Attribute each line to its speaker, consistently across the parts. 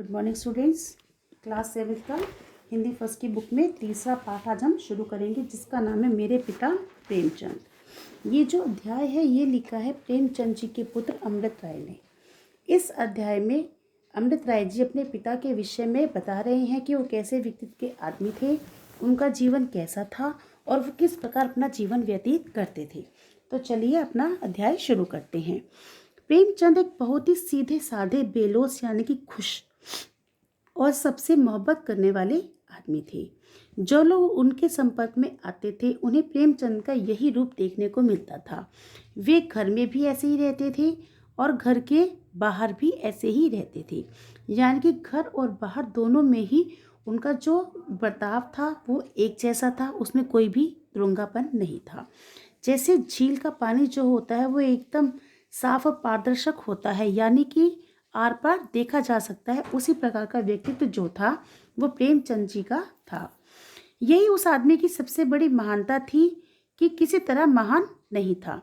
Speaker 1: Good morning students. Class 7 का Hindi first की book में तीसरा पाठ आज हम शुरू करेंगे, जिसका नाम है मेरे पिता प्रेमचंद। ये जो अध्याय है ये लिखा है प्रेमचंद जी के पुत्र अमृत राय ने। इस अध्याय में अमृत राय जी अपने पिता के विषय में बता रहे हैं कि वो कैसे व्यक्तित्व के आदमी थे, उनका जीवन कैसा था और वो किस प्रकार अपना जीवन व्यतीत करते थे। तो चलिए अपना अध्याय शुरू करते हैं। प्रेमचंद एक बहुत ही सीधे साधे बेलोस यानी कि खुश और सबसे मोहब्बत करने वाले आदमी थे। जो लोग उनके संपर्क में आते थे उन्हें प्रेमचंद का यही रूप देखने को मिलता था। वे घर में भी ऐसे ही रहते थे और घर के बाहर भी ऐसे ही रहते थे, यानी कि घर और बाहर दोनों में ही उनका जो बर्ताव था वो एक जैसा था, उसमें कोई भी द्रोंगापन नहीं था। जैसे झील का पानी जो होता है वो एकदम साफ और पारदर्शक होता है, यानी कि आर पार देखा जा सकता है, उसी प्रकार का व्यक्तित्व जो था वो प्रेमचंद जी का था। यही उस आदमी की सबसे बड़ी महानता थी कि किसी तरह महान नहीं था।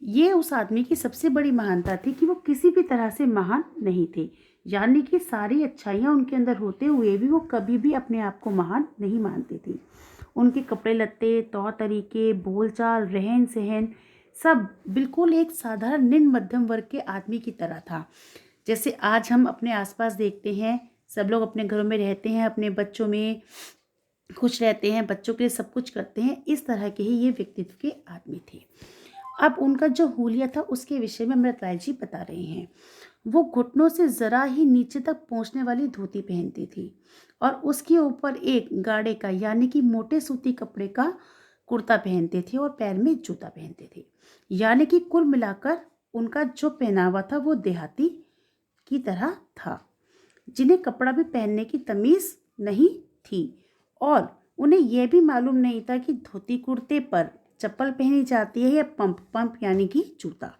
Speaker 1: ये उस आदमी की सबसे बड़ी महानता थी कि वो किसी भी तरह से महान नहीं थे, यानी कि सारी अच्छाइयाँ उनके अंदर होते हुए भी वो कभी भी अपने आप को महान नहीं मानते थे। उनके कपड़े लत्ते, तौर तरीके, बोलचाल, रहन सहन सब बिल्कुल एक साधारण निम्न मध्यम वर्ग के आदमी की तरह था। जैसे आज हम अपने आसपास देखते हैं, सब लोग अपने घरों में रहते हैं, अपने बच्चों में खुश रहते हैं, बच्चों के लिए सब कुछ करते हैं, इस तरह के ही ये व्यक्तित्व के आदमी थे। अब उनका जो हुलिया था उसके विषय में अमृत राय जी बता रहे हैं। वो घुटनों से ज़रा ही नीचे तक पहुंचने वाली धोती पहनती थी और उसके ऊपर एक गाढ़े का यानी कि मोटे सूती कपड़े का कुर्ता पहनते थे और पैर में जूता पहनते थे, यानी कि कुल मिलाकर उनका जो पहनावा था वो देहाती की तरह था, जिन्हें कपड़ा भी पहनने की तमीज़ नहीं थी और उन्हें यह भी मालूम नहीं था कि धोती कुर्ते पर चप्पल पहनी जाती है या पंप यानी कि जूता।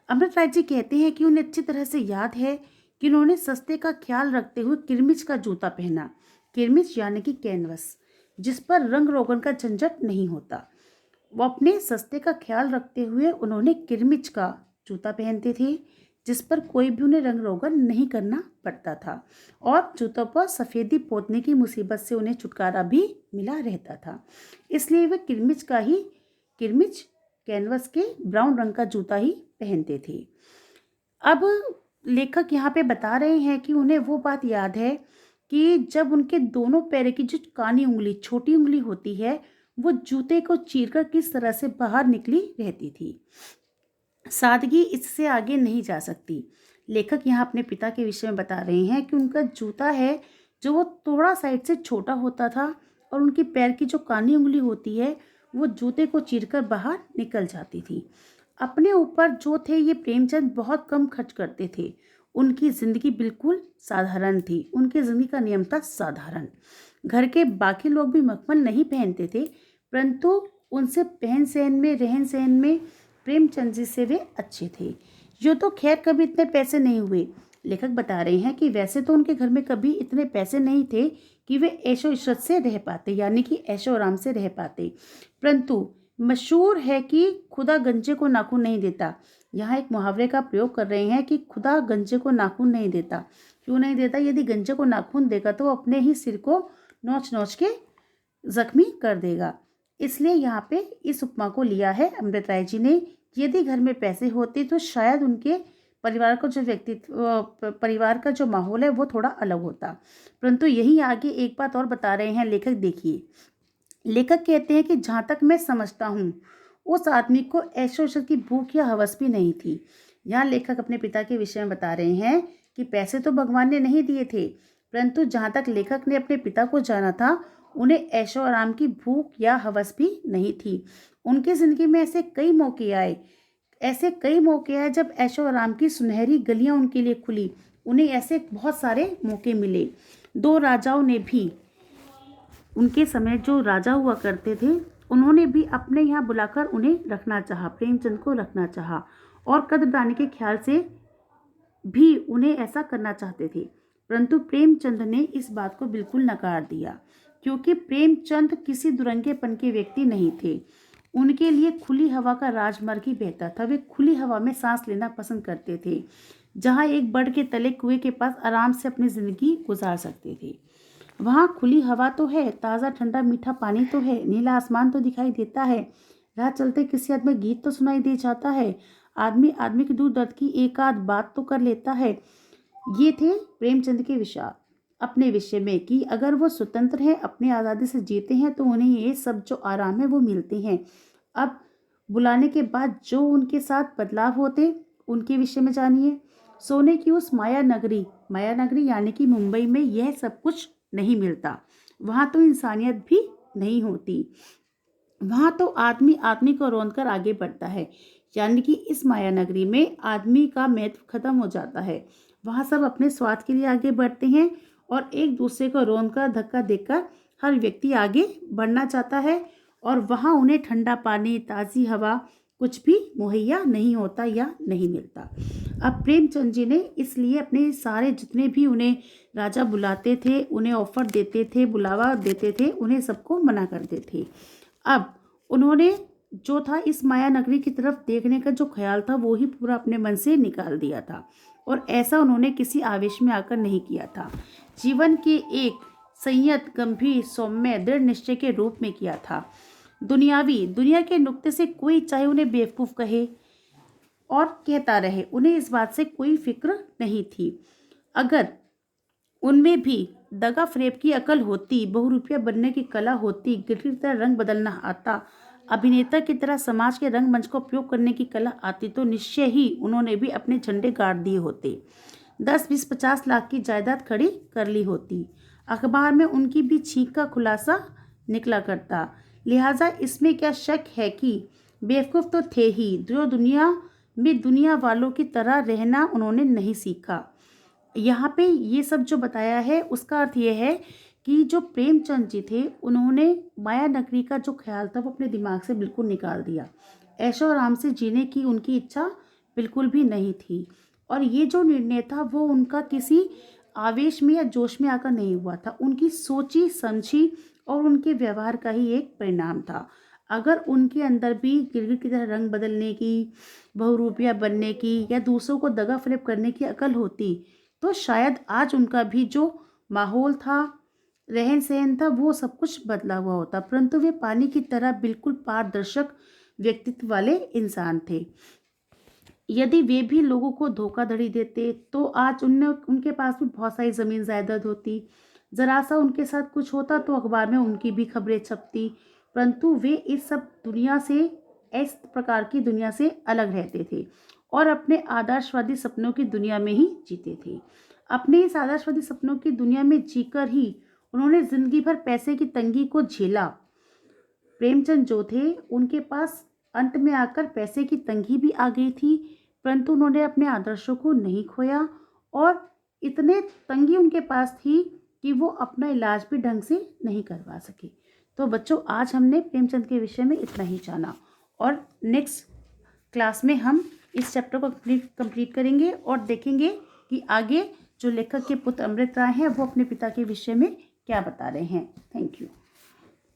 Speaker 1: अमृत राय जी कहते हैं कि उन्हें अच्छी तरह से याद है कि उन्होंने सस्ते का ख्याल रखते हुए किरमिच का जूता पहना। किरमिच यानी कि कैनवस, जिस पर रंग रोगन का झंझट नहीं होता। वो अपने सस्ते का ख्याल रखते हुए उन्होंने किरमिच का जूता पहनते थे, जिस पर कोई भी उन्हें रंग रोगन नहीं करना पड़ता था और जूतों पर सफ़ेदी पोतने की मुसीबत से उन्हें छुटकारा भी मिला रहता था। इसलिए वे किरमिच कैनवस के ब्राउन रंग का जूता ही पहनते थे। अब लेखक यहाँ पे बता रहे हैं कि उन्हें वो बात याद है कि जब उनके दोनों पैर की जो कानी उंगली, छोटी उंगली होती है, वो जूते को चीरकर किस तरह से बाहर निकली रहती थी। सादगी इससे आगे नहीं जा सकती। लेखक यहाँ अपने पिता के विषय में बता रहे हैं कि उनका जूता है जो वो थोड़ा साइड से छोटा होता था और उनकी पैर की जो कानी उंगली होती है वो जूते को चीरकर बाहर निकल जाती थी। अपने ऊपर जो थे ये प्रेमचंद बहुत कम खर्च करते थे। उनकी ज़िंदगी बिल्कुल साधारण थी। उनकी ज़िंदगी का नियम था साधारण। घर के बाकी लोग भी मखमल नहीं पहनते थे, परंतु उनसे पहन सहन में, रहन सहन में प्रेमचंद जी से वे अच्छे थे। जो तो खैर कभी इतने पैसे नहीं हुए। लेखक बता रहे हैं कि वैसे तो उनके घर में कभी इतने पैसे नहीं थे कि वे ऐशो इशरत से रह पाते, यानी कि ऐशो आराम से रह पाते, परंतु मशहूर है कि खुदा गंजे को नाखून नहीं देता। यहाँ एक मुहावरे का प्रयोग कर रहे हैं कि खुदा गंजे को नाखून नहीं देता। क्यों नहीं देता? यदि गंजे को नाखून देगा तो वो अपने ही सिर को नोच नोच के जख्मी कर देगा। इसलिए यहाँ पे इस उपमा को लिया है अमृत राय जी ने। यदि घर में पैसे होते तो शायद उनके परिवार का जो परिवार का जो माहौल है वो थोड़ा अलग होता, परंतु यही आगे एक बात और बता रहे हैं लेखक। देखिए, लेखक कहते हैं कि जहाँ तक मैं समझता हूँ उस आदमी को ऐशो इशरत की भूख या हवस भी नहीं थी। यहाँ लेखक अपने पिता के विषय में बता रहे हैं कि पैसे तो भगवान ने नहीं दिए थे, परंतु जहाँ तक लेखक ने अपने पिता को जाना था उन्हें ऐशो आराम की भूख या हवस भी नहीं थी। उनकी ज़िंदगी में ऐसे कई मौके आए जब ऐशो आराम की सुनहरी गलियां उनके लिए खुली। उन्हें ऐसे बहुत सारे मौके मिले। दो राजाओं ने भी, उनके समय जो राजा हुआ करते थे, उन्होंने भी अपने यहाँ बुलाकर उन्हें रखना चाहा, प्रेमचंद को रखना चाहा और कदरदानी के ख्याल से भी उन्हें ऐसा करना चाहते थे, परंतु प्रेमचंद ने इस बात को बिल्कुल नकार दिया, क्योंकि प्रेमचंद किसी दुरंगेपन के व्यक्ति नहीं थे। उनके लिए खुली हवा का राजमार्ग ही बेहतर था। वे खुली हवा में सांस लेना पसंद करते थे। जहाँ एक बड़ के तले कुएं के पास आराम से अपनी ज़िंदगी गुजार सकते थे। वहाँ खुली हवा तो है, ताज़ा ठंडा मीठा पानी तो है, नीला आसमान तो दिखाई देता है, राह चलते किसी आदमी गीत तो सुनाई दे जाता है, आदमी आदमी के दूर दर्द की एक आध बात तो कर लेता है। ये थे प्रेमचंद के विचार अपने विषय में कि अगर वो स्वतंत्र हैं, अपनी आज़ादी से जीते हैं, तो उन्हें ये सब जो आराम है वो मिलते हैं। अब बुलाने के बाद जो उनके साथ बदलाव होते उनके विषय में जानिए। सोने की उस माया नगरी यानी कि मुंबई में यह सब कुछ नहीं मिलता। वहाँ तो इंसानियत भी नहीं होती। वहाँ तो आदमी आदमी को रौंदकर आगे बढ़ता है, यानी कि इस माया नगरी में आदमी का महत्व खत्म हो जाता है। वहाँ सब अपने स्वार्थ के लिए आगे बढ़ते हैं और एक दूसरे को रौंदकर धक्का देकर हर व्यक्ति आगे बढ़ना चाहता है और वहाँ उन्हें ठंडा पानी, ताज़ी हवा कुछ भी मुहैया नहीं होता या नहीं मिलता। अब प्रेमचंद जी ने इसलिए अपने सारे जितने भी उन्हें राजा बुलाते थे, उन्हें ऑफर देते थे, बुलावा देते थे, उन्हें सबको मना करते थे। अब उन्होंने जो था इस माया नगरी की तरफ देखने का जो ख्याल था वो ही पूरा अपने मन से निकाल दिया था और ऐसा उन्होंने किसी आवेश में आकर नहीं किया था। जीवन के एक संयत, गंभीर, सौम्य, दृढ़ निश्चय के रूप में किया था। दुनिया के नुक्ते से कोई चाहे उन्हें बेवकूफ़ कहे और कहता रहे, उन्हें इस बात से कोई फिक्र नहीं थी। अगर उनमें भी दगा फरेब की अकल होती, बहुरूपिया बनने की कला होती, गिरगिट की तरह रंग बदलना आता, अभिनेता की तरह समाज के रंगमंच का उपयोग करने की कला आती, तो निश्चय ही उन्होंने भी अपने झंडे गाड़ दिए होते, 10, 20, 50 लाख की जायदाद खड़ी कर ली होती। अखबार में उनकी भी छींक का खुलासा निकला करता। लिहाजा इसमें क्या शक है कि बेवकूफ़ तो थे ही, जो दुनिया में दुनिया वालों की तरह रहना उन्होंने नहीं सीखा। यहाँ पे ये सब जो बताया है उसका अर्थ ये है कि जो प्रेमचंद जी थे उन्होंने माया नगरी का जो ख्याल था वो अपने दिमाग से बिल्कुल निकाल दिया। ऐशो आराम से जीने की उनकी इच्छा बिल्कुल भी नहीं थी और ये जो निर्णय था वो उनका किसी आवेश में या जोश में आकर नहीं हुआ था, उनकी सोची समझी और उनके व्यवहार का ही एक परिणाम था। अगर उनके अंदर भी गिरगिट की तरह रंग बदलने की, बहुरूपिया बनने की या दूसरों को दगा फरेब करने की अकल होती तो शायद आज उनका भी जो माहौल था, रहन सहन था, वो सब कुछ बदला हुआ होता। परंतु वे पानी की तरह बिल्कुल पारदर्शक व्यक्तित्व वाले इंसान थे। यदि वे भी लोगों को धोखाधड़ी देते तो आज उनके पास भी बहुत सारी ज़मीन जायदाद होती। ज़रा सा उनके साथ कुछ होता तो अखबार में उनकी भी खबरें छपती। परंतु वे इस सब दुनिया से, इस प्रकार की दुनिया से अलग रहते थे और अपने आदर्शवादी सपनों की दुनिया में ही जीते थे। अपने इस आदर्शवादी सपनों की दुनिया में जीकर ही उन्होंने जिंदगी भर पैसे की तंगी को झेला। प्रेमचंद जो थे उनके पास अंत में आकर पैसे की तंगी भी आ गई थी, परंतु उन्होंने अपने आदर्शों को नहीं खोया और इतने तंगी उनके पास थी कि वो अपना इलाज भी ढंग से नहीं करवा सके। तो बच्चों, आज हमने प्रेमचंद के विषय में इतना ही जाना और नेक्स्ट क्लास में हम इस चैप्टर को कंप्लीट करेंगे और देखेंगे कि आगे जो लेखक के पुत्र अमृत राय हैं वो अपने पिता के विषय में क्या बता रहे हैं। Thank you.